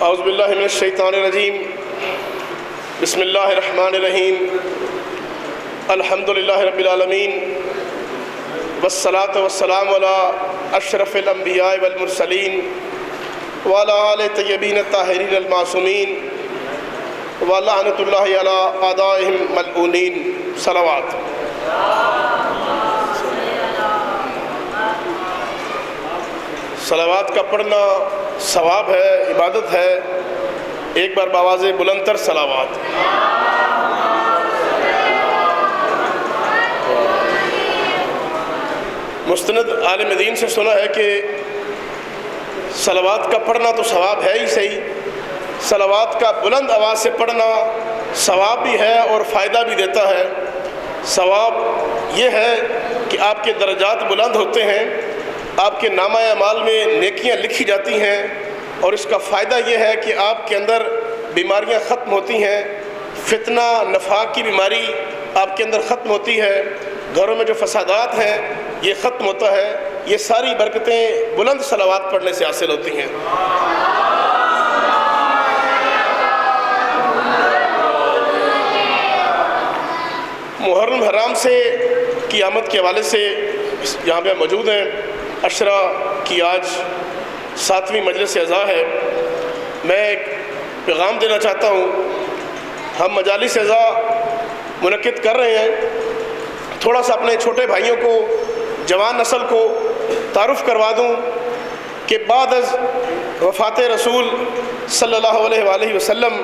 اعوذ باللہ من الشیطان الرجیم بسم اللہ الرحمن الرحیم الحمد للہ رب العالمین والصلاة والسلام علی اشرف الانبیاء والمرسلین وعلی آل طیبین الطاہرین المعصومین ولعنۃ اللہ علی اعدائہم ملعونین صلوات۔ صلوات کا پڑھنا ثواب ہے، عبادت ہے۔ ایک بار بآواز بلند تر صلوات۔ مستند عالم دین سے سنا ہے کہ صلوات کا پڑھنا تو ثواب ہے ہی صحیح، صلوات کا بلند آواز سے پڑھنا ثواب بھی ہے اور فائدہ بھی دیتا ہے۔ ثواب یہ ہے کہ آپ کے درجات بلند ہوتے ہیں، آپ کے نامہ اعمال میں نیکیاں لکھی جاتی ہیں، اور اس کا فائدہ یہ ہے کہ آپ کے اندر بیماریاں ختم ہوتی ہیں، فتنہ نفاق کی بیماری آپ کے اندر ختم ہوتی ہے، گھروں میں جو فسادات ہیں یہ ختم ہوتا ہے۔ یہ ساری برکتیں بلند صلوات پڑھنے سے حاصل ہوتی ہیں۔ محرم حرام سے کی آمد کے حوالے سے یہاں پہ موجود ہیں۔ عشرہ کی آج 7ویں مجلس اعزاء ہے۔ میں ایک پیغام دینا چاہتا ہوں۔ ہم مجالس اعزاء منعقد کر رہے ہیں، تھوڑا سا اپنے چھوٹے بھائیوں کو، جوان نسل کو تعارف کروا دوں کہ بعد از وفات رسول صلی اللہ علیہ وآلہ وسلم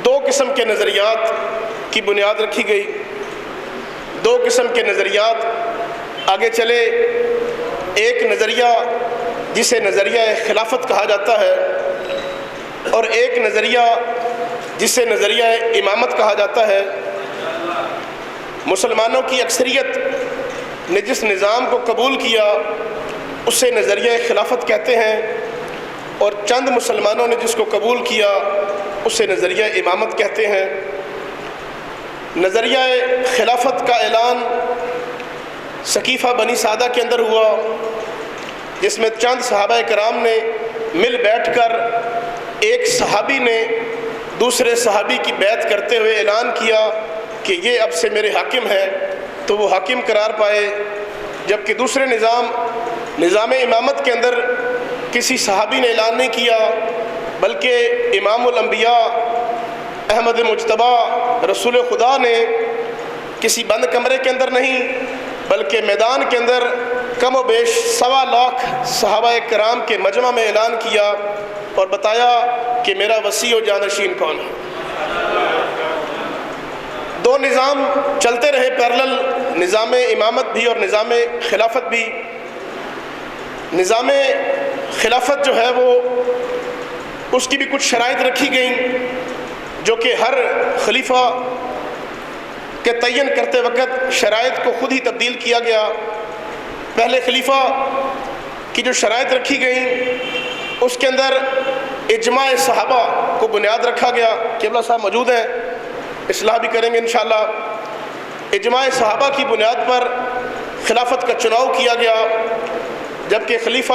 2 قسم کے نظریات کی بنیاد رکھی گئی۔ 2 قسم کے نظریات آگے چلے۔ ایک نظریہ جسے نظریہ خلافت کہا جاتا ہے، اور ایک نظریہ جسے نظریہ امامت کہا جاتا ہے۔ مسلمانوں کی اکثریت نے جس نظام کو قبول کیا اسے نظریہ خلافت کہتے ہیں، اور چند مسلمانوں نے جس کو قبول کیا اسے نظریہ امامت کہتے ہیں۔ نظریہ خلافت کا اعلان سقیفہ بنی سعدہ کے اندر ہوا، جس میں چند صحابہ کرام نے مل بیٹھ کر ایک صحابی نے دوسرے صحابی کی بیعت کرتے ہوئے اعلان کیا کہ یہ اب سے میرے حاکم ہیں، تو وہ حاکم قرار پائے۔ جبکہ دوسرے نظام امامت کے اندر کسی صحابی نے اعلان نہیں کیا، بلکہ امام الانبیاء احمد مجتبیٰ رسول خدا نے کسی بند کمرے کے اندر نہیں بلکہ میدان کے اندر کم و بیش 1.25 لاکھ صحابہ کرام کے مجمع میں اعلان کیا اور بتایا کہ میرا وسیع و جانشین کون ہے۔ 2 نظام چلتے رہے پیرلل، نظام امامت بھی اور نظام خلافت بھی۔ نظام خلافت جو ہے وہ اس کی بھی کچھ شرائط رکھی گئیں جو کہ ہر خلیفہ کے تعین کرتے وقت شرائط کو خود ہی تبدیل کیا گیا۔ پہلے خلیفہ کی جو شرائط رکھی گئیں اس کے اندر اجماع صحابہ کو بنیاد رکھا گیا۔ قبلہ صاحب موجود ہیں، اصلاح بھی کریں گے انشاءاللہ۔ اجماع صحابہ کی بنیاد پر خلافت کا چناؤ کیا گیا، جبکہ خلیفہ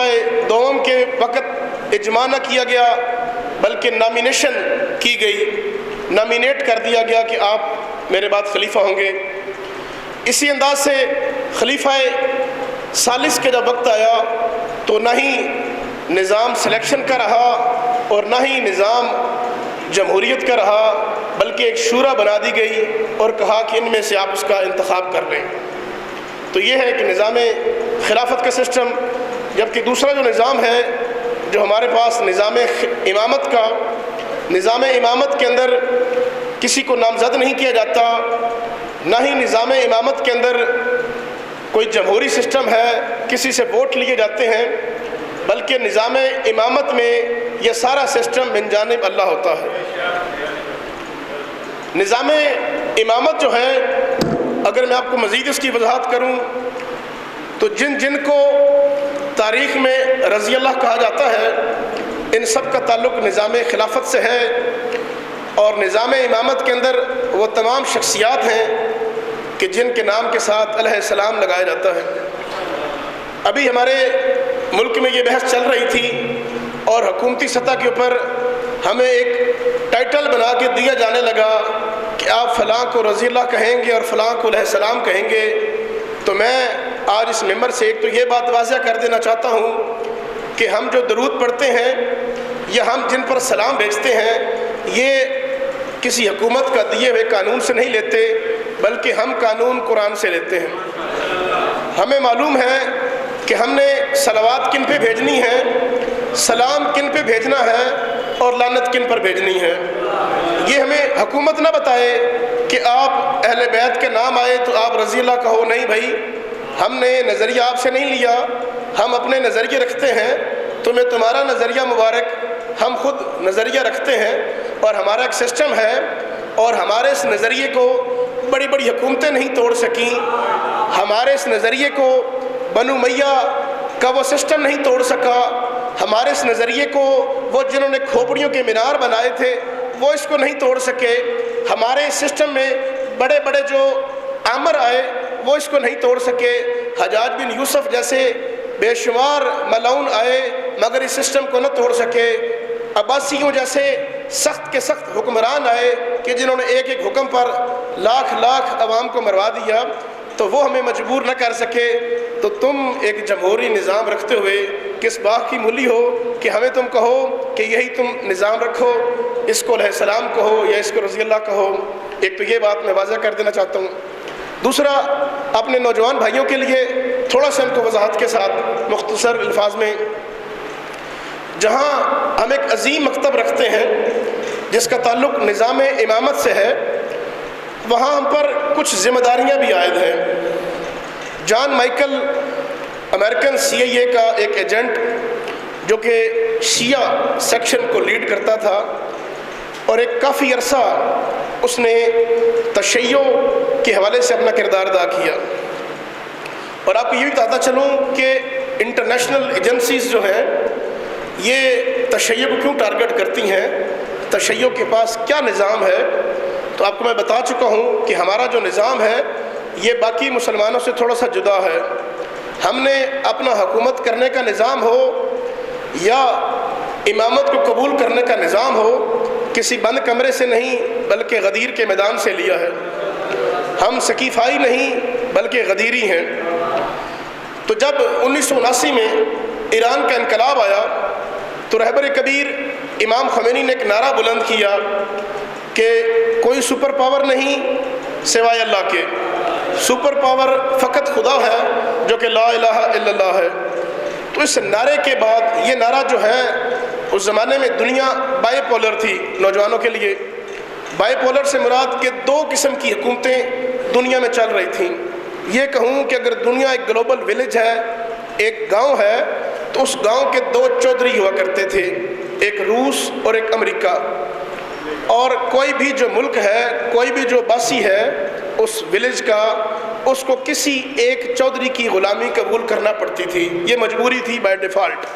دوم کے وقت اجماع نہ کیا گیا بلکہ نامینیشن کی گئی، نامینیٹ کر دیا گیا کہ آپ میرے بعد خلیفہ ہوں گے۔ اسی انداز سے خلیفہ ثالث کے جب وقت آیا تو نہ ہی نظام سلیکشن کا رہا اور نہ ہی نظام جمہوریت کا رہا، بلکہ ایک شورا بنا دی گئی اور کہا کہ ان میں سے آپ اس کا انتخاب کر لیں۔ تو یہ ہے کہ نظام خلافت کا سسٹم۔ جبکہ دوسرا جو نظام ہے جو ہمارے پاس نظام امامت کا، نظام امامت کے اندر کسی کو نامزد نہیں کیا جاتا، نہ ہی نظام امامت کے اندر کوئی جمہوری سسٹم ہے کسی سے ووٹ لیے جاتے ہیں، بلکہ نظام امامت میں یہ سارا سسٹم من جانب اللہ ہوتا ہے۔ نظام امامت جو ہے، اگر میں آپ کو مزید اس کی وضاحت کروں تو جن کو تاریخ میں رضی اللہ کہا جاتا ہے ان سب کا تعلق نظام خلافت سے ہے، اور نظام امامت کے اندر وہ تمام شخصیات ہیں کہ جن کے نام کے ساتھ علیہ السلام لگایا جاتا ہے۔ ابھی ہمارے ملک میں یہ بحث چل رہی تھی اور حکومتی سطح کے اوپر ہمیں ایک ٹائٹل بنا کے دیا جانے لگا کہ آپ فلاں کو رضی اللہ کہیں گے اور فلاں کو علیہ السلام کہیں گے، تو میں آج اس ممبر سے ایک تو یہ بات واضح کر دینا چاہتا ہوں کہ ہم جو درود پڑھتے ہیں یا ہم جن پر سلام بھیجتے ہیں یہ کسی حکومت کا دیے ہوئے قانون سے نہیں لیتے، بلکہ ہم قانون قرآن سے لیتے ہیں۔ ہمیں معلوم ہے کہ ہم نے صلوات کن پہ بھیجنی ہے، سلام کن پہ بھیجنا ہے اور لعنت کن پر بھیجنی ہے۔ یہ ہمیں حکومت نہ بتائے کہ آپ اہل بیت کے نام آئے تو آپ رضی اللہ کہو، نہیں بھائی، ہم نے نظریہ آپ سے نہیں لیا، ہم اپنے نظریے رکھتے ہیں، تمہیں تمہارا نظریہ مبارک، ہم خود نظریہ رکھتے ہیں اور ہمارا ایک سسٹم ہے، اور ہمارے اس نظریے کو بڑی بڑی حکومتیں نہیں توڑ سکیں، ہمارے اس نظریے کو بنو امیہ کا وہ سسٹم نہیں توڑ سکا، ہمارے اس نظریے کو وہ جنہوں نے کھوپڑیوں کے مینار بنائے تھے وہ اس کو نہیں توڑ سکے، ہمارے اس سسٹم میں بڑے بڑے جو آمر آئے وہ اس کو نہیں توڑ سکے، حجاج بن یوسف جیسے بے شمار ملعون آئے مگر اس سسٹم کو نہ توڑ سکے، عباسیوں جیسے سخت کے سخت حکمران آئے کہ جنہوں نے ایک ایک حکم پر لاکھ لاکھ عوام کو مروا دیا، تو وہ ہمیں مجبور نہ کر سکے۔ تو تم ایک جمہوری نظام رکھتے ہوئے کس بات کی مولی ہو کہ ہمیں تم کہو کہ یہی تم نظام رکھو، اس کو علیہ السلام کہو یا اس کو رضی اللہ کہو۔ ایک تو یہ بات میں واضح کر دینا چاہتا ہوں۔ دوسرا، اپنے نوجوان بھائیوں کے لیے تھوڑا سا ان کو وضاحت کے ساتھ مختصر الفاظ میں، جہاں ہم ایک عظیم مکتب رکھتے ہیں جس کا تعلق نظام امامت سے ہے، وہاں ہم پر کچھ ذمہ داریاں بھی عائد ہیں۔ جان مائیکل امریکن CIA کا ایک ایجنٹ جو کہ شیعہ سیکشن کو لیڈ کرتا تھا، اور ایک کافی عرصہ اس نے تشیع کے حوالے سے اپنا کردار ادا کیا۔ اور آپ کو یہ بھی بتاتا چلوں کہ انٹرنیشنل ایجنسیز جو ہیں یہ تشیع کو کیوں ٹارگٹ کرتی ہیں، تشیع کے پاس کیا نظام ہے، تو آپ کو میں بتا چکا ہوں کہ ہمارا جو نظام ہے یہ باقی مسلمانوں سے تھوڑا سا جدا ہے۔ ہم نے اپنا حکومت کرنے کا نظام ہو یا امامت کو قبول کرنے کا نظام ہو، کسی بند کمرے سے نہیں بلکہ غدیر کے میدان سے لیا ہے۔ ہم سقیفائی نہیں بلکہ غدیری ہیں۔ تو جب 1979 میں ایران کا انقلاب آیا تو رہبر کبیر امام خمینی نے ایک نعرہ بلند کیا کہ کوئی سپر پاور نہیں سوائے اللہ کے، سپر پاور فقط خدا ہے جو کہ لا الہ الا اللہ ہے۔ تو اس نعرے کے بعد، یہ نعرہ جو ہے اس زمانے میں دنیا بائی پولر تھی، نوجوانوں کے لیے بائی پولر سے مراد کہ دو قسم کی حکومتیں دنیا میں چل رہی تھیں۔ یہ کہوں کہ اگر دنیا ایک گلوبل ولیج ہے، ایک گاؤں ہے، تو اس گاؤں کے دو چودھری ہوا کرتے تھے، ایک روس اور ایک امریکہ، اور کوئی بھی جو ملک ہے، کوئی بھی جو باسی ہے اس ولیج کا، اس کو کسی ایک چودھری کی غلامی قبول کرنا پڑتی تھی۔ یہ مجبوری تھی بائی ڈیفالٹ،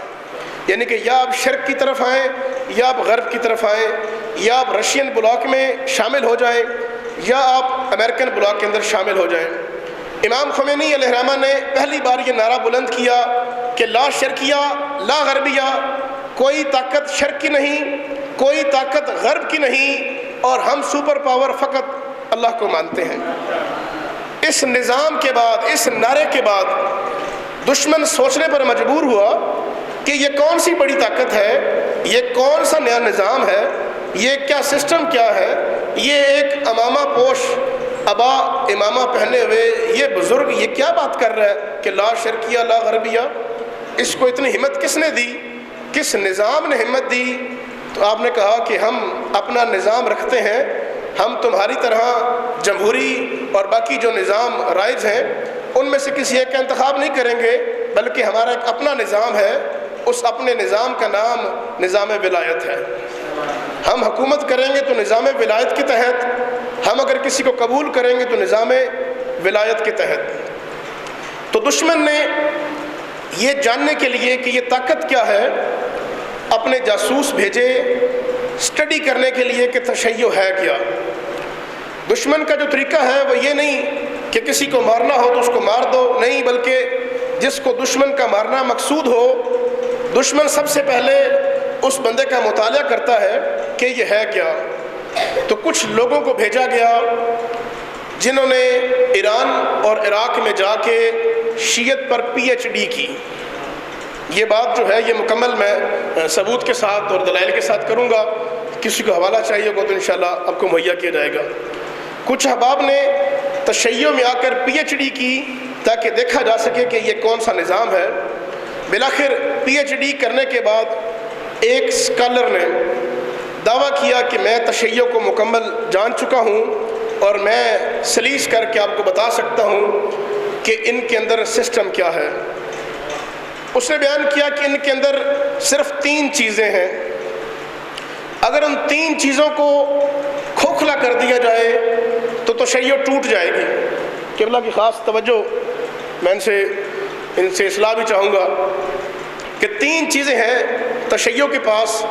یعنی کہ یا آپ شرق کی طرف آئیں یا آپ غرب کی طرف آئیں، یا آپ رشین بلاک میں شامل ہو جائیں یا آپ امریکن بلاک کے اندر شامل ہو جائیں۔ امام خمینی علیہ الرحمہ نے پہلی بار یہ نعرہ بلند کیا کہ لا شرقیہ لا غربیہ، کوئی طاقت شرق کی نہیں، کوئی طاقت غرب کی نہیں، اور ہم سپر پاور فقط اللہ کو مانتے ہیں۔ اس نظام کے بعد، اس نعرے کے بعد دشمن سوچنے پر مجبور ہوا کہ یہ کون سی بڑی طاقت ہے، یہ کون سا نیا نظام ہے، یہ کیا سسٹم کیا ہے، یہ ایک امامہ پوش ابا امامہ پہنے ہوئے یہ بزرگ یہ کیا بات کر رہا ہے کہ لا شرقیہ لا غربیہ، اس کو اتنی ہمت کس نے دی، کس نظام نے ہمت دی؟ تو آپ نے کہا کہ ہم اپنا نظام رکھتے ہیں، ہم تمہاری طرح جمہوری اور باقی جو نظام رائج ہیں ان میں سے کسی ایک کا انتخاب نہیں کریں گے، بلکہ ہمارا ایک اپنا نظام ہے، اس اپنے نظام کا نام نظام ولایت ہے۔ ہم حکومت کریں گے تو نظام ولایت کے تحت، ہم اگر کسی کو قبول کریں گے تو نظام ولایت کے تحت۔ تو دشمن نے یہ جاننے کے لیے کہ یہ طاقت کیا ہے اپنے جاسوس بھیجے اسٹڈی کرنے کے لیے کہ تشیع ہے کیا۔ دشمن کا جو طریقہ ہے وہ یہ نہیں کہ کسی کو مارنا ہو تو اس کو مار دو، نہیں، بلکہ جس کو دشمن کا مارنا مقصود ہو، دشمن سب سے پہلے اس بندے کا مطالعہ کرتا ہے کہ یہ ہے کیا، تو کچھ لوگوں کو بھیجا گیا جنہوں نے ایران اور عراق میں جا کے شیعت پر پی ایچ ڈی کی۔ یہ بات جو ہے یہ مکمل میں ثبوت کے ساتھ اور دلائل کے ساتھ کروں گا، کسی کو حوالہ چاہیے ہوگا تو انشاءاللہ آپ کو مہیا کیا جائے گا۔ کچھ احباب نے تشیع میں آ کر پی ایچ ڈی کی تاکہ دیکھا جا سکے کہ یہ کون سا نظام ہے۔ بالآخر پی ایچ ڈی کرنے کے بعد ایک اسکالر نے دعویٰ کیا کہ میں تشیع کو مکمل جان چکا ہوں اور میں سلیس کر کے آپ کو بتا سکتا ہوں کہ ان کے اندر سسٹم کیا ہے۔ اس نے بیان کیا کہ ان کے اندر صرف 3 چیزیں ہیں، اگر ان 3 چیزوں کو کھوکھلا کر دیا جائے تو تشیع ٹوٹ جائے گی۔ قبلہ کی خاص توجہ، میں ان سے اصلاح بھی چاہوں گا کہ 3 چیزیں ہیں تشیع کے پاس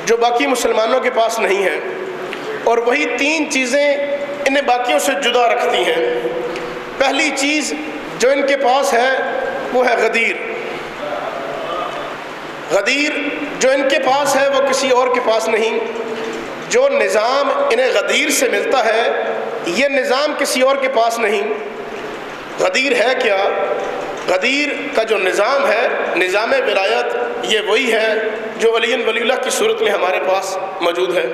جو باقی مسلمانوں کے پاس نہیں ہیں، اور وہی 3 چیزیں انہیں باقیوں سے جدا رکھتی ہیں۔ پہلی چیز جو ان کے پاس ہے وہ ہے غدیر۔ غدیر جو ان کے پاس ہے وہ کسی اور کے پاس نہیں۔ جو نظام انہیں غدیر سے ملتا ہے یہ نظام کسی اور کے پاس نہیں۔ غدیر ہے کیا؟ غدیر کا جو نظام ہے، نظام ولایت، یہ وہی ہے جو علی ولی اللہ کی صورت میں ہمارے پاس موجود ہے۔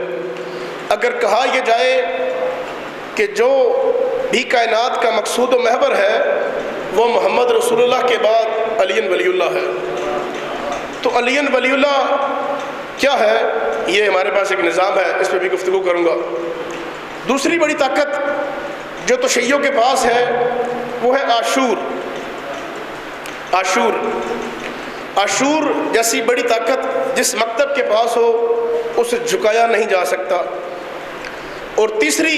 اگر کہا یہ جائے کہ جو بھی کائنات کا مقصود و محور ہے وہ محمد رسول اللہ کے بعد علی ولی اللہ ہے، تو علی ولی اللہ کیا ہے؟ یہ ہمارے پاس ایک نظام ہے، اس پہ بھی گفتگو کروں گا۔ دوسری بڑی طاقت جو تشیع کے پاس ہے وہ ہے عاشور۔ عاشور جیسی بڑی طاقت جس مکتب کے پاس ہو اسے جھکایا نہیں جا سکتا۔ اور تیسری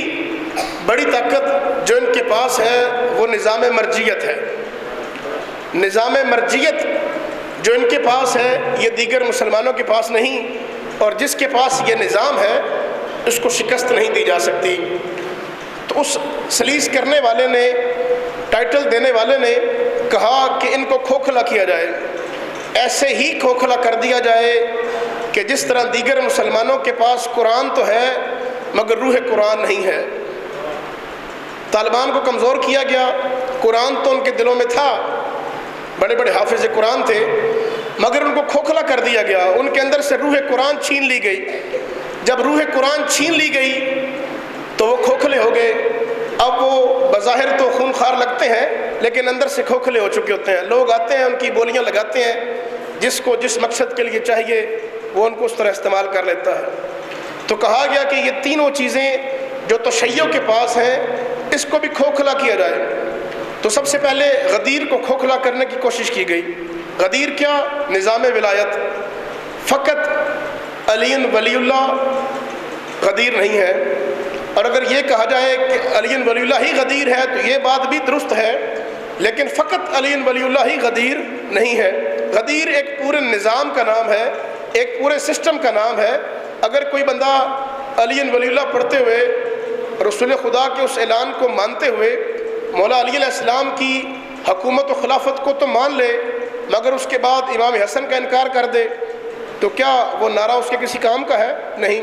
بڑی طاقت جو ان کے پاس ہے وہ نظام مرجیت ہے۔ نظام مرجیت جو ان کے پاس ہے یہ دیگر مسلمانوں کے پاس نہیں، اور جس کے پاس یہ نظام ہے اس کو شکست نہیں دی جا سکتی۔ تو اس سلیس کرنے والے نے، ٹائٹل دینے والے نے کہا کہ ان کو کھوکھلا کیا جائے، ایسے ہی کھوکھلا کر دیا جائے کہ جس طرح دیگر مسلمانوں کے پاس قرآن تو ہے مگر روح قرآن نہیں ہے۔ طالبان کو کمزور کیا گیا، قرآن تو ان کے دلوں میں تھا، بڑے بڑے حافظ قرآن تھے، مگر ان کو کھوکھلا کر دیا گیا، ان کے اندر سے روح قرآن چھین لی گئی۔ جب روح قرآن چھین لی گئی تو وہ کھوکھلے ہو گئے۔ اب وہ بظاہر تو خونخوار لگتے ہیں لیکن اندر سے کھوکھلے ہو چکے ہوتے ہیں۔ لوگ آتے ہیں ان کی بولیاں لگاتے ہیں، جس کو جس مقصد کے لیے چاہیے وہ ان کو اس طرح استعمال کر لیتا ہے۔ تو کہا گیا کہ یہ تینوں چیزیں جو تشیع کے پاس ہیں اس کو بھی کھوکھلا کیا جائے۔ تو سب سے پہلے غدیر کو کھوکھلا کرنے کی کوشش کی گئی۔ غدیر کیا؟ نظام ولایت۔ فقط علی ولی اللہ غدیر نہیں ہے، اور اگر یہ کہا جائے کہ علی ولی اللہ ہی غدیر ہے تو یہ بات بھی درست ہے، لیکن فقط علی ولی اللہ ہی غدیر نہیں ہے۔ غدیر ایک پورے نظام کا نام ہے، ایک پورے سسٹم کا نام ہے۔ اگر کوئی بندہ علی ولی اللہ پڑھتے ہوئے رسول خدا کے اس اعلان کو مانتے ہوئے مولا علی علیہ السلام کی حکومت و خلافت کو تو مان لے مگر اس کے بعد امام حسن کا انکار کر دے تو کیا وہ نعرہ اس کے کسی کام کا ہے؟ نہیں۔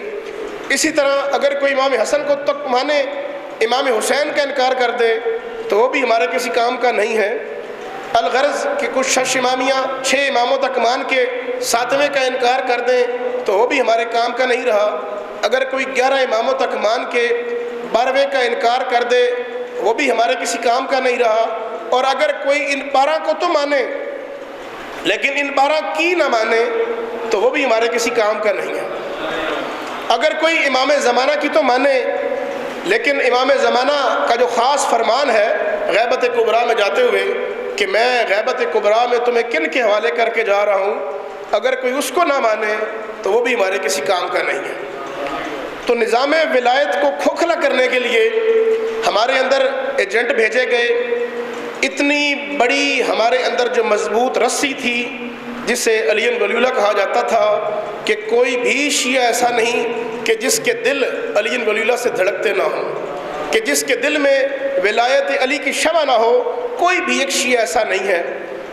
اسی طرح اگر کوئی امام حسن کو تک مانے امام حسین کا انکار کر دے تو وہ بھی ہمارے کسی کام کا نہیں ہے۔ الغرض کہ کچھ شش امامیہ 6 اماموں تک مان کے 7ویں کا انکار کر دیں تو وہ بھی ہمارے کام کا نہیں رہا۔ اگر کوئی 11 اماموں تک مان کے 12ویں کا انکار کر دے وہ بھی ہمارے کسی کام کا نہیں رہا۔ اور اگر کوئی ان 12 کو تو مانے لیکن ان 12 کی نہ مانے تو وہ بھی ہمارے کسی کام کا نہیں ہے۔ اگر کوئی امام زمانہ کی تو مانے لیکن امام زمانہ کا جو خاص فرمان ہے غیبت کبریٰ میں جاتے ہوئے کہ میں غیبت کبریٰ میں تمہیں کن کے حوالے کر کے جا رہا ہوں، اگر کوئی اس کو نہ مانے تو وہ بھی ہمارے کسی کام کا نہیں ہے۔ تو نظام ولایت کو کھوکھلا کرنے کے لیے ہمارے اندر ایجنٹ بھیجے گئے۔ اتنی بڑی ہمارے اندر جو مضبوط رسی تھی جسے علی ولی اللہ کہا جاتا تھا کہ کوئی بھی شیعہ ایسا نہیں کہ جس کے دل علی ولی اللہ سے دھڑکتے نہ ہوں، کہ جس کے دل میں ولایت علی کی شمع نہ ہو، کوئی بھی ایک شیعہ ایسا نہیں ہے۔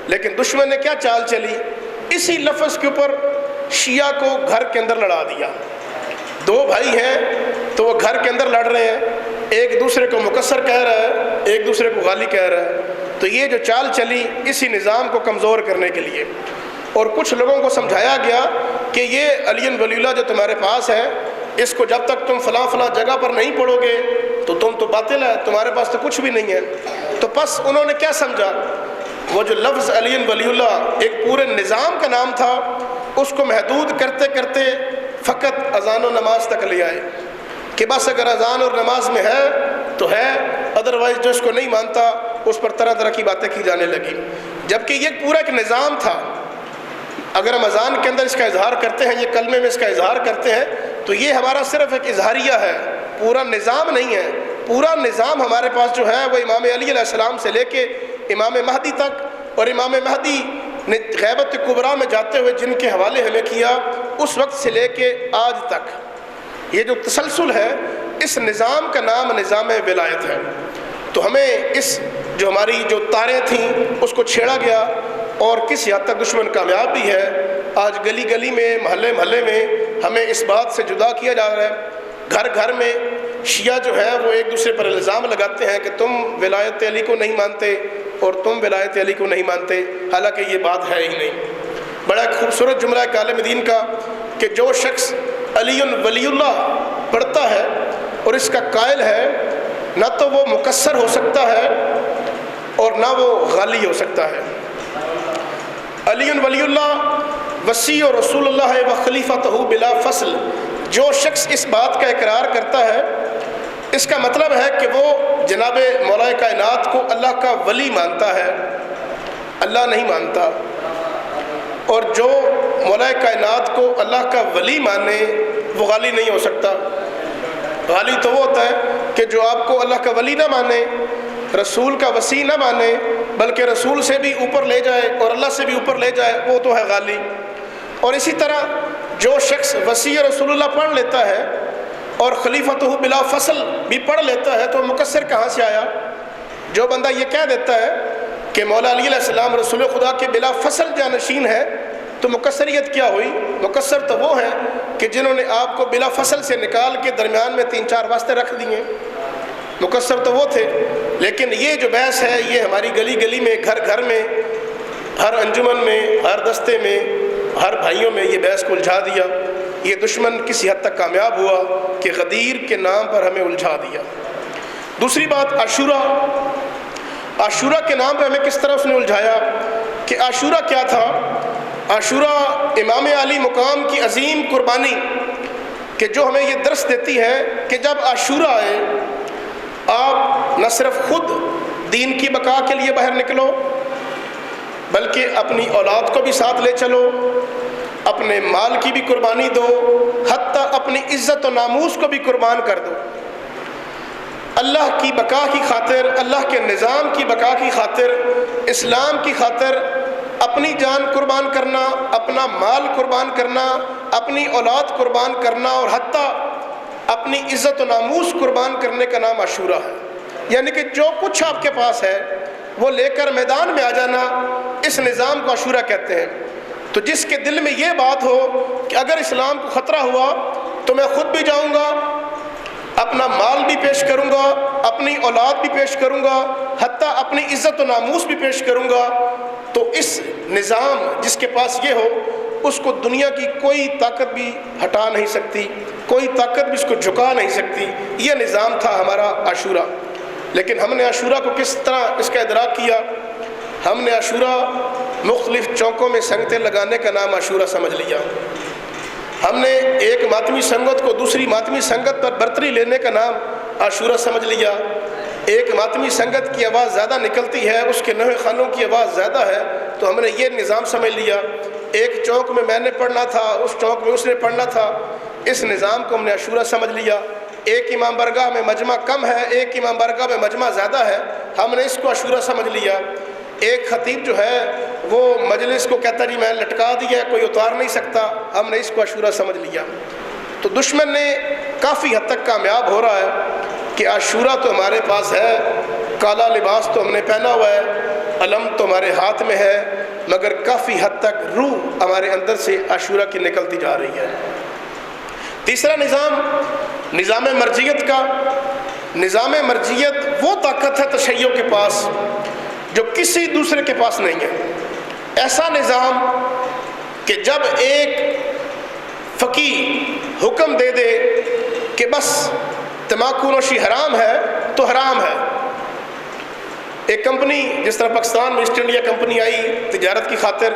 لیکن دشمن نے کیا چال چلی؟ اسی لفظ کے اوپر شیعہ کو گھر کے اندر لڑا دیا۔ دو بھائی ہیں تو وہ گھر کے اندر لڑ رہے ہیں، ایک دوسرے کو مقصر کہہ رہا ہے، ایک دوسرے کو غالی کہہ رہا ہے۔ تو یہ جو چال چلی اسی نظام کو کمزور کرنے کے لیے، اور کچھ لوگوں کو سمجھایا گیا کہ یہ علی ولی اللہ جو تمہارے پاس ہے، اس کو جب تک تم فلاں فلاں جگہ پر نہیں پڑھو گے تو تم تو باطل ہے، تمہارے پاس تو کچھ بھی نہیں ہے۔ تو پس انہوں نے کیا سمجھا، وہ جو لفظ علی ولی اللہ ایک پورے نظام کا نام تھا، اس کو محدود کرتے کرتے فقط اذان و نماز تک لے آئے کہ بس اگر اذان اور نماز میں ہے تو ہے، ادروائز جو اس کو نہیں مانتا اس پر طرح طرح کی باتیں کی جانے لگی، جبکہ یہ پورا ایک نظام تھا۔ اگر ہم اذان کے اندر اس کا اظہار کرتے ہیں، یہ کلمے میں اس کا اظہار کرتے ہیں، تو یہ ہمارا صرف ایک اظہاریہ ہے، پورا نظام نہیں ہے۔ پورا نظام ہمارے پاس جو ہے وہ امام علی علیہ السلام سے لے کے امام مہدی تک، اور امام مہدی نے غیبت کبریٰ میں جاتے ہوئے جن کے حوالے ہمیں کیا، اس وقت سے لے کے آج تک یہ جو تسلسل ہے، اس نظام کا نام نظام ولایت ہے۔ تو ہمیں اس جو ہماری جو تاریں تھیں اس کو چھیڑا گیا، اور کسی حد تک دشمن کامیاب بھی ہے۔ آج گلی گلی میں، محلے محلے میں ہمیں اس بات سے جدا کیا جا رہا ہے۔ گھر گھر میں شیعہ جو ہے وہ ایک دوسرے پر الزام لگاتے ہیں کہ تم ولایت علی کو نہیں مانتے اور تم ولایت علی کو نہیں مانتے، حالانکہ یہ بات ہے ہی نہیں۔ بڑا خوبصورت جملہ ہے عالم دین کا کہ جو شخص علی ولی اللہ پڑھتا ہے اور اس کا قائل ہے، نہ تو وہ مقصر ہو سکتا ہے اور نہ وہ غالی ہو سکتا ہے۔ علی ولی اللہ وصی و رسول اللہ و خلیفۃہ بلا فصل، جو شخص اس بات کا اقرار کرتا ہے، اس کا مطلب ہے کہ وہ جناب مولا کائنات کو اللہ کا ولی مانتا ہے، اللہ نہیں مانتا۔ اور جو مولا کائنات کو اللہ کا ولی مانے وہ غالی نہیں ہو سکتا۔ غالی تو وہ ہوتا ہے کہ جو آپ کو اللہ کا ولی نہ مانے، رسول کا وصی نہ مانے، بلکہ رسول سے بھی اوپر لے جائے اور اللہ سے بھی اوپر لے جائے، وہ تو ہے غالی۔ اور اسی طرح جو شخص وصی رسول اللہ پڑھ لیتا ہے اور خلیفۃہ بلا فصل بھی پڑھ لیتا ہے تو مقصر کہاں سے آیا؟ جو بندہ یہ کہہ دیتا ہے کہ مولا علی علیہ السلام رسول خدا کے بلا فصل جانشین ہے، تو مقصریت کیا ہوئی؟ مقصر تو وہ ہیں کہ جنہوں نے آپ کو بلا فصل سے نکال کے درمیان میں 3-4 واسطے رکھ دیے، مقصر تو وہ تھے۔ لیکن یہ جو بحث ہے یہ ہماری گلی گلی میں، گھر گھر میں، ہر انجمن میں، ہر دستے میں، ہر بھائیوں میں یہ بحث کو الجھا دیا۔ یہ دشمن کسی حد تک کامیاب ہوا کہ غدیر کے نام پر ہمیں الجھا دیا۔ دوسری بات عاشورہ، عاشورہ کے نام پہ ہمیں کس طرح اس نے الجھایا کہ عاشورہ کیا تھا؟ عاشورہ امام علی مقام کی عظیم قربانی کہ جو ہمیں یہ درس دیتی ہے کہ جب عاشورہ آئے، آپ نہ صرف خود دین کی بقا کے لیے باہر نکلو، بلکہ اپنی اولاد کو بھی ساتھ لے چلو، اپنے مال کی بھی قربانی دو، حتیٰ اپنی عزت و ناموس کو بھی قربان کر دو۔ اللہ کی بقا کی خاطر، اللہ کے نظام کی بقا کی خاطر، اسلام کی خاطر اپنی جان قربان کرنا، اپنا مال قربان کرنا، اپنی اولاد قربان کرنا، اور حتیٰ اپنی عزت و ناموس قربان کرنے کا نام عاشورہ ہے۔ یعنی کہ جو کچھ آپ کے پاس ہے وہ لے کر میدان میں آ جانا، اس نظام کو عاشورہ کہتے ہیں۔ تو جس کے دل میں یہ بات ہو کہ اگر اسلام کو خطرہ ہوا تو میں خود بھی جاؤں گا، اپنا مال بھی پیش کروں گا، اپنی اولاد بھی پیش کروں گا، حتیٰ اپنی عزت و ناموس بھی پیش کروں گا، تو اس نظام جس کے پاس یہ ہو اس کو دنیا کی کوئی طاقت بھی ہٹا نہیں سکتی، کوئی طاقت بھی اس کو جھکا نہیں سکتی۔ یہ نظام تھا ہمارا عاشورہ۔ لیکن ہم نے عاشورہ کو کس طرح اس کا ادراک کیا؟ ہم نے عاشورہ مختلف چوکوں میں سنگتیں لگانے کا نام عاشورہ سمجھ لیا۔ ہم نے ایک ماتمی سنگت کو دوسری ماتمی سنگت پر برتری لینے کا نام عاشورہ سمجھ لیا۔ ایک ماتمی سنگت کی آواز زیادہ نکلتی ہے، اس کے نوحے خانوں کی آواز زیادہ ہے، تو ہم نے یہ نظام سمجھ لیا۔ ایک چوک میں میں نے پڑھنا تھا، اس چوک میں اس نے پڑھنا تھا، اس نظام کو ہم نے عاشورہ سمجھ لیا۔ ایک امام برگاہ میں مجمع کم ہے، ایک امام برگاہ میں مجمع زیادہ ہے، ہم نے اس کو عاشورہ سمجھ لیا۔ ایک خطیب جو ہے وہ مجلس کو کہتا جی میں لٹکا دیا، کوئی اتار نہیں سکتا، ہم نے اس کو عاشورہ سمجھ لیا۔ تو دشمن نے کافی حد تک کامیاب ہو رہا ہے کہ عاشورہ تو ہمارے پاس ہے، کالا لباس تو ہم نے پہنا ہوا ہے، علم تو ہمارے ہاتھ میں ہے، مگر کافی حد تک روح ہمارے اندر سے عاشورہ کی نکلتی جا رہی ہے۔ تیسرا نظام مرجیت کا۔ نظام مرجیت وہ طاقت ہے تشیع کے پاس جو کسی دوسرے کے پاس نہیں ہے۔ ایسا نظام کہ جب ایک فقیہ حکم دے دے کہ بس تمباکو نوشی حرام ہے تو حرام ہے۔ ایک کمپنی جس طرح پاکستان میں ایسٹ انڈیا کمپنی آئی تجارت کی خاطر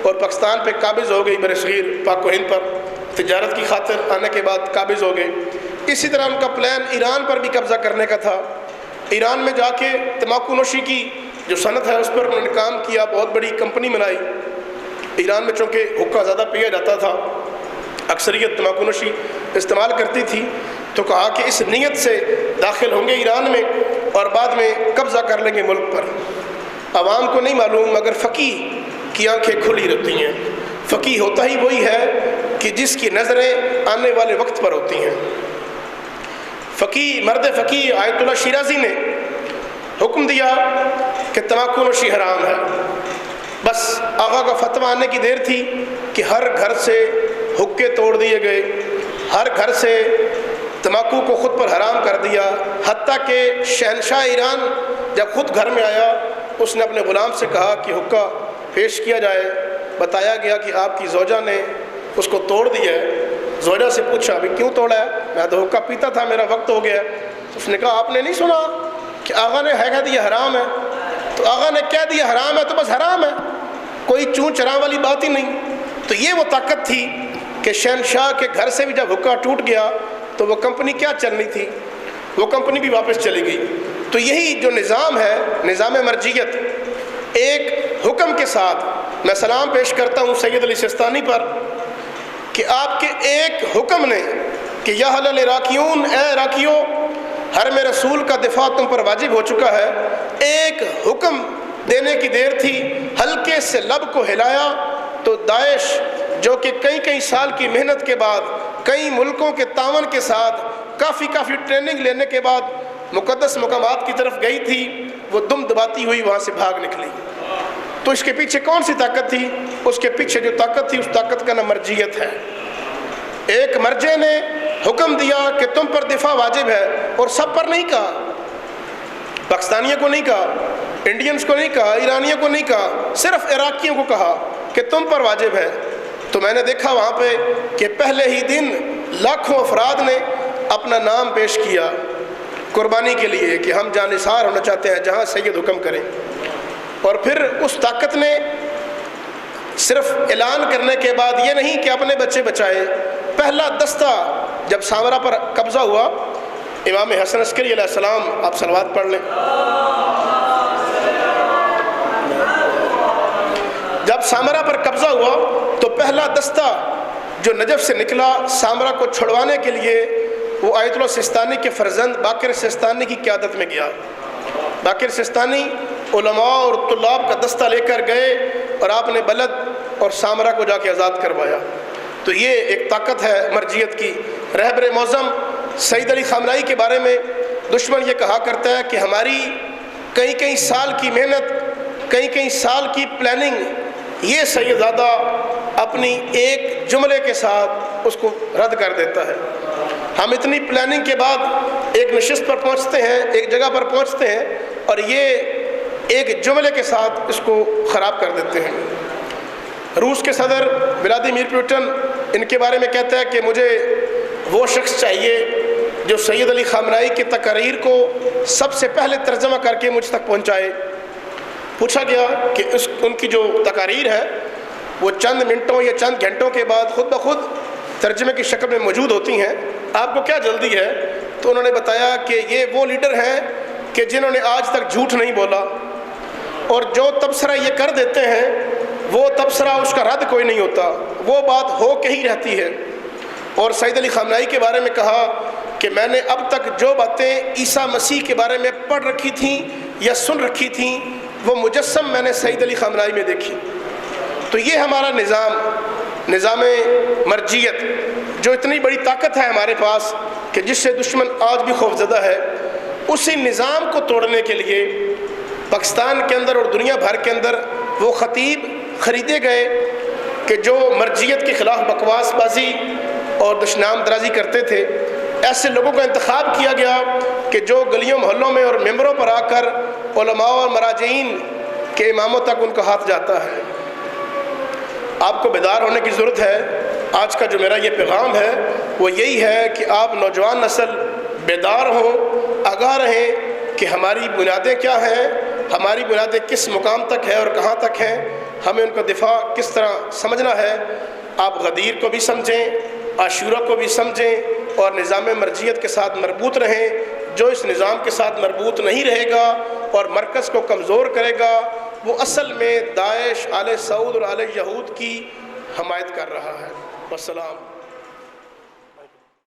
اور پاکستان پہ قابض ہو گئی، برصغیر پاک و ہند پر تجارت کی خاطر آنے کے بعد قابض ہو گئے، اسی طرح ان کا پلان ایران پر بھی قبضہ کرنے کا تھا۔ ایران میں جا کے تمباکو نوشی کی جو صنعت ہے اس پر انہوں نے کام کیا، بہت بڑی کمپنی بنائی۔ ایران میں چونکہ حقہ زیادہ پیا جاتا تھا، اکثریت تمباکو نوشی استعمال کرتی تھی، تو کہا کہ اس نیت سے داخل ہوں گے ایران میں اور بعد میں قبضہ کر لیں گے ملک پر۔ عوام کو نہیں معلوم مگر فقیہ کی آنکھیں کھلی رہتی ہیں۔ فقیہ ہوتا ہی وہی ہے کہ جس کی نظریں آنے والے وقت پر ہوتی ہیں۔ مرد فقیہ آیت اللہ شیرازی نے حکم دیا کہ تمباکو نوشی حرام ہے۔ بس آقا کا فتویٰ آنے کی دیر تھی کہ ہر گھر سے حقے توڑ دیے گئے، ہر گھر سے تمباکو کو خود پر حرام کر دیا، حتیٰ کہ شہنشاہ ایران جب خود گھر میں آیا اس نے اپنے غلام سے کہا کہ حقہ پیش کیا جائے۔ بتایا گیا کہ آپ کی زوجہ نے اس کو توڑ دیا ہے۔ زوجہ سے پوچھا ابھی کیوں توڑا ہے؟ میں تو حقہ پیتا تھا، میرا وقت ہو گیا۔ اس نے کہا آپ نے نہیں سنا کہ آقا نے کہہ دیا حرام ہے؟ تو آقا نے کہہ دیا حرام ہے تو بس حرام ہے، کوئی چون چراں والی بات ہی نہیں۔ تو یہ وہ طاقت تھی کہ شہنشاہ کے گھر سے بھی جب حقہ ٹوٹ گیا تو وہ کمپنی کیا چلنی تھی، وہ کمپنی بھی واپس چلی گئی۔ تو یہی جو نظام ہے، نظام مرجیت، ایک حکم کے ساتھ میں سلام پیش کرتا ہوں سید علی سستانی پر کہ آپ کے ایک حکم نے کہ یا اہل العراقیون، اے عراقیوں، حرم رسول کا دفاع تم پر واجب ہو چکا ہے۔ ایک حکم دینے کی دیر تھی، ہلکے سے لب کو ہلایا تو داعش جو کہ کئی سال کی محنت کے بعد، کئی ملکوں کے تعاون کے ساتھ، کافی ٹریننگ لینے کے بعد مقدس مقامات کی طرف گئی تھی، وہ دم دباتی ہوئی وہاں سے بھاگ نکلی۔ تو اس کے پیچھے کون سی طاقت تھی؟ اس کے پیچھے جو طاقت تھی اس طاقت کا نام مرجیت ہے۔ ایک مرجع نے حکم دیا کہ تم پر دفاع واجب ہے، اور سب پر نہیں کہا، پاکستانیوں کو نہیں کہا، انڈینز کو نہیں کہا، ایرانیوں کو نہیں کہا، صرف عراقیوں کو کہا کہ تم پر واجب ہے۔ تو میں نے دیکھا وہاں پہ کہ پہلے ہی دن لاکھوں افراد نے اپنا نام پیش کیا قربانی کے لیے کہ ہم جانثار ہونا چاہتے ہیں جہاں سید حکم کریں۔ اور پھر اس طاقت نے صرف اعلان کرنے کے بعد یہ نہیں کہ اپنے بچے بچائے، پہلا دستہ جب سامرا پر قبضہ ہوا، امام حسن عسکری علیہ السلام، آپ صلوات پڑھ لیں، جب سامرا پر قبضہ ہوا تو پہلا دستہ جو نجف سے نکلا سامرا کو چھڑوانے کے لیے، وہ آیت اللہ سستانی کے فرزند باقر سستانی کی قیادت میں گیا۔ باقر سستانی علماء اور طلاب کا دستہ لے کر گئے اور آپ نے بلد اور سامرا کو جا کے آزاد کروایا۔ تو یہ ایک طاقت ہے مرجیت کی۔ رہبر معظم سید علی خامنائی کے بارے میں دشمن یہ کہا کرتا ہے کہ ہماری کئی سال کی محنت، کئی سال کی پلاننگ، یہ سیدزادہ اپنی ایک جملے کے ساتھ اس کو رد کر دیتا ہے۔ ہم اتنی پلاننگ کے بعد ایک نشست پر پہنچتے ہیں، ایک جگہ پر پہنچتے ہیں، اور یہ ایک جملے کے ساتھ اس کو خراب کر دیتے ہیں۔ روس کے صدر ولادیمیر پوٹن ان کے بارے میں کہتا ہے کہ مجھے وہ شخص چاہیے جو سید علی خامنائی کی تقاریر کو سب سے پہلے ترجمہ کر کے مجھ تک پہنچائے۔ پوچھا گیا کہ ان کی جو تقاریر ہے وہ چند منٹوں یا چند گھنٹوں کے بعد خود بخود ترجمے کی شکل میں موجود ہوتی ہیں، آپ کو کیا جلدی ہے؟ تو انہوں نے بتایا کہ یہ وہ لیڈر ہیں کہ جنہوں نے آج تک جھوٹ نہیں بولا، اور جو تبصرہ یہ کر دیتے ہیں وہ تبصرہ اس کا رد کوئی نہیں ہوتا، وہ بات ہو کے ہی رہتی ہے۔ اور سید علی خامنائی کے بارے میں کہا کہ میں نے اب تک جو باتیں عیسیٰ مسیح کے بارے میں پڑھ رکھی تھیں یا سن رکھی تھیں وہ مجسم میں نے سید علی خامنائی میں دیکھی۔ تو یہ ہمارا نظام مرجیت جو اتنی بڑی طاقت ہے ہمارے پاس کہ جس سے دشمن آج بھی خوفزدہ ہے، اسی نظام کو توڑنے کے لیے پاکستان کے اندر اور دنیا بھر کے اندر وہ خطیب خریدے گئے کہ جو مرجیت کے خلاف بکواس بازی اور دشنام درازی کرتے تھے، ایسے لوگوں کا انتخاب کیا گیا کہ جو گلیوں محلوں میں اور ممبروں پر آ کر علماء اور مراجعین کے اماموں تک ان کا ہاتھ جاتا ہے۔ آپ کو بیدار ہونے کی ضرورت ہے۔ آج کا جو میرا یہ پیغام ہے وہ یہی ہے کہ آپ نوجوان نسل بیدار ہوں، آگاہ رہیں کہ ہماری بنیادیں کیا ہیں، ہماری بنیادیں کس مقام تک ہے اور کہاں تک ہیں، ہمیں ان کا دفاع کس طرح سمجھنا ہے۔ آپ غدیر کو بھی سمجھیں، عاشورہ کو بھی سمجھیں اور نظام مرجیت کے ساتھ مربوط رہیں۔ جو اس نظام کے ساتھ مربوط نہیں رہے گا اور مرکز کو کمزور کرے گا، وہ اصل میں داعش، آل سعود اور آل یہود کی حمایت کر رہا ہے۔ والسلام۔